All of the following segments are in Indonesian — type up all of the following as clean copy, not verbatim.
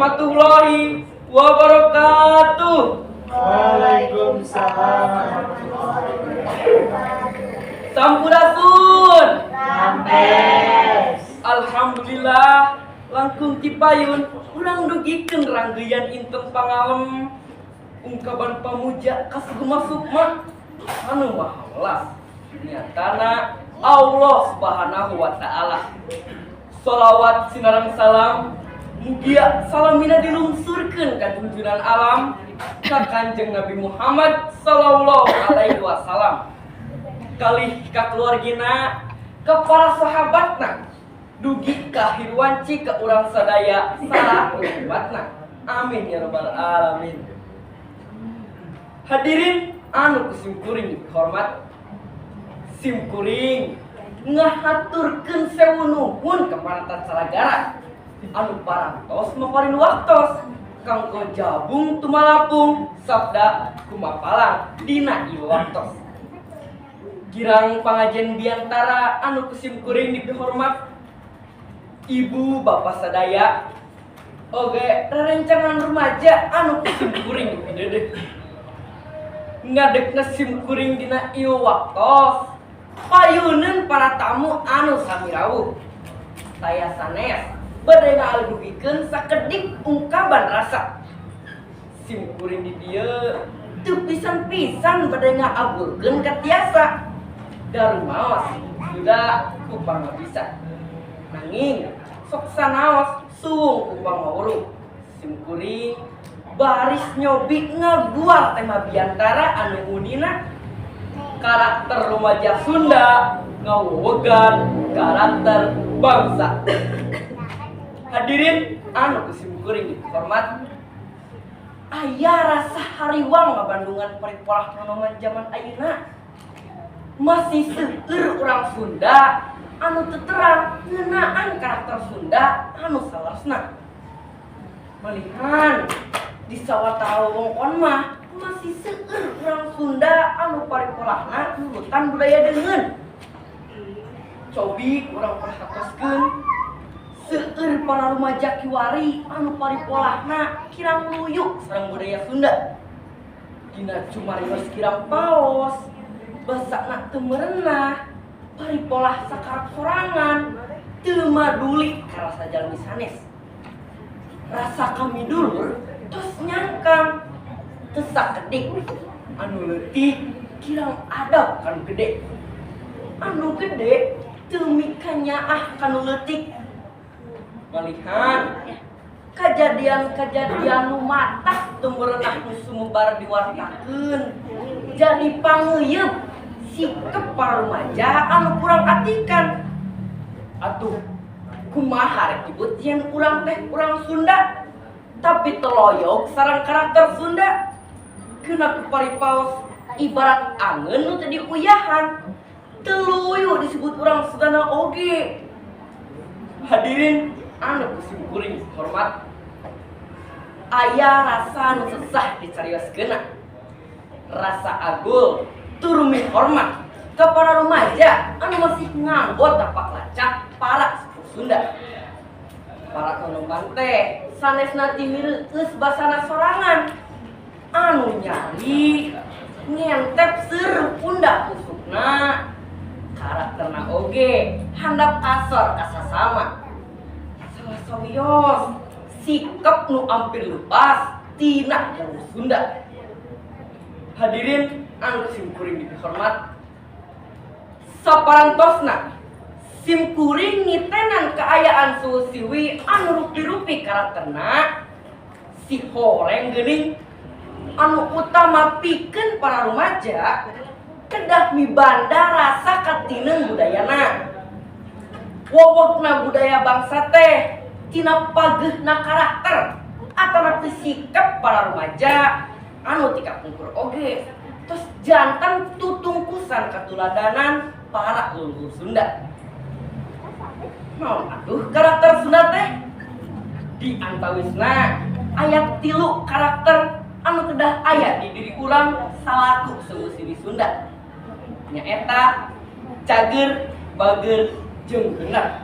warahmatullahi wabarakatuh. Waalaikumsalam. Sampurasun. Sampes. Alhamdulillah langkung tipayun urang dugikeun ranggeyan inten pangalem ungkapan pamuja ka Sugema Sukma anu maha welas nyatana Allah Subhanahu wa taala. Sholawat sinareng salam mugia salamina dilungsurkeun ka junjunan alam ka Kanjeng Nabi Muhammad sallallahu alaihi wasallam. Kalih ka keluargina, ka para sahabatna, dugi ka hirwanci ka urang sadaya sareng umatna. Amin ya rabbal alamin. Hadirin anu kusimkuring hormat, simkuring ngahaturkeun sewu nuhun ka panatan salagara anu parantos maparin waktos kanggo jabung tumalapung sabda kumapalang dina ieu waktos. Girang pangajian biantara anu kusimkuring dihormat ibu bapak sadaya oge rerencangan remaja anu kusimkuring dipideudeuk ngadegna simkuring dina ieu waktos payuneun para tamu anu sami rawuh saya sanes bade ngaalugikeun sakedik ungkapan rasa simkuring di dieu teu pisan-pisan bade ngabulkeun ka tiasa daru maos sudah kupang bisa nanging sok sanaos suung kupang mawurung simkuring baris nyobi ngaguar tema biantara anu udina karakter remaja Sunda ngawuwegan karakter bangsa. Hadirin anu kusimkuring dihormat aya rasa hariwang ngabandungan paripolah nonoman zaman ayeuna masih seueur urang Sunda anu teu terang ngeunaan karakter Sunda anu salasna. Malihan di sawatara wewengkon mah masih seueur urang Sunda anu paripolahna nurutan budaya deungeun. Cobi urang perhatoskeun seueur para rumaja kiwari anu paripolahna kirang luyuk sareng budaya Sunda. Dina cumarios kirang paos basana teu merenah, paripolah sakarep sorangan, teu maduli ka rasa jalmi sanes. Rasa kami dulur tos nyangkang teu sakedik anu leutik kirang adab kanu gede. Anu gede teu mika nyaah kanu leutik. Malihan kajadian-kajadian nu matak teu merenah nu sumebar diwartakeun jadi pangeuyeup sikep para remaja anu kurang atikan. Atuh kumaha rek dibutieun urang teh urang Sunda tapi teloyog sareng karakter Sunda keuna ku paripaos ibarat angeun nu teu diuyahan teu luyu disebut urang Sundana oge. Hadirin anu kusimkuring hormat aya rasa nu sesah dicarioskeunna rasa agul turumi hormat ke para remaja anu masih nganggo tapak lacak para sepuh Sunda. Para konoman teh sanesna timireueus basana sorangan anu nyari ngentep seueur pundak usukna karakterna oge handap kasar ka sasama salah sawios sikep nu ampir lepas tina jalur Sunda. Hadirin anu simkuring dihormat saparantosna simkuring ngitenan kaayaan suhu siwi anu rupi-rupi karakterna si horeng geuning anu utama pikeun para rumaja kedah mibanda rasa katineng budayana wowogna budaya bangsa teh tina pageuna karakter atanapi sikap para rumaja anu tika pungkur oge tos jantan tutungkusan katuladanan para leluhur Sunda. Naon atuh karakter Sunda teh? Di antawisna aya 3 karakter anu kedah aya di diri urang salaku seusiwi Sunda. Nyaeta cager, bager, jeung bener.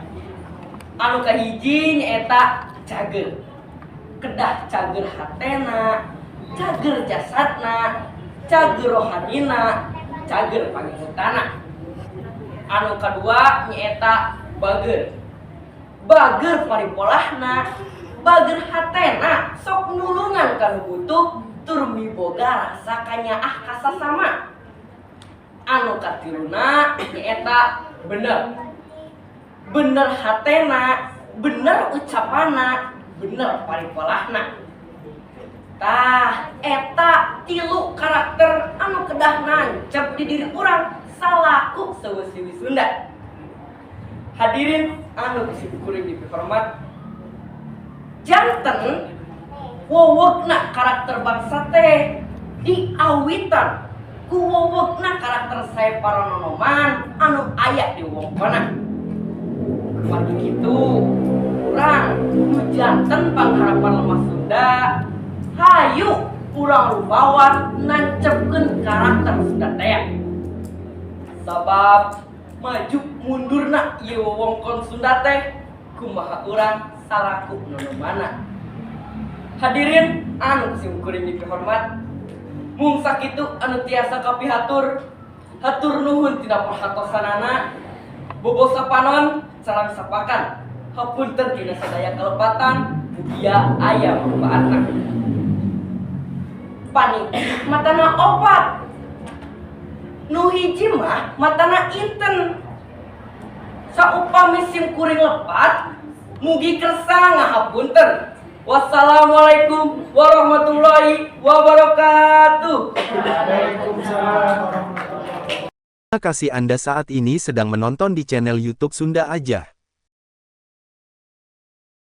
Anu kahiji nyaeta cager. kedah cager hatena, cager jasadna, cager rohanina, cager pangingutana. Anu kadua nyaeta bager. Bager paripolahna, bager hatena sok nulungan kanu butuh tur miboga rasa kanyaah kasasama. Anu katiluna nyaeta bener. Bener hatena, bener ucapana, bener paripolahna. Tah eta tilu karakter anu kedah nancep di diri urang salaku seueuh Sunda. Hadirin anu kuring dihormat, janten wewegna karakter bangsa teh diawitan ku wewegna karakter saya paranonoman anu aya di wewengkonna. Mari kitu urang nu janten pangharapan lemah Sunda hayu urang rupawan nancepkeun karakter Sunda teh. Sabab maju mundurna ieu wewengkon Sunda teh kumaha urang salaku nonomana. Hadirin anu kuring dihormat, mung sakitu anu tiasa kapihatur, hatur nuhun tina perhatosanana, bobo sapanon sareng sapakan. Hapunten tina sadaya kalepatan, mugia aya manfaatna. Pani matana opat, nu hiji mah matana inten. Saupami sim kuring lepat, mugi kersa ngahapunten. Wassalamualaikum warahmatullahi wabarakatuh. Waalaikumsalam warahmatullahi wabarakatuh. Terima kasih Anda saat ini sedang menonton di channel YouTube Sunda Aja.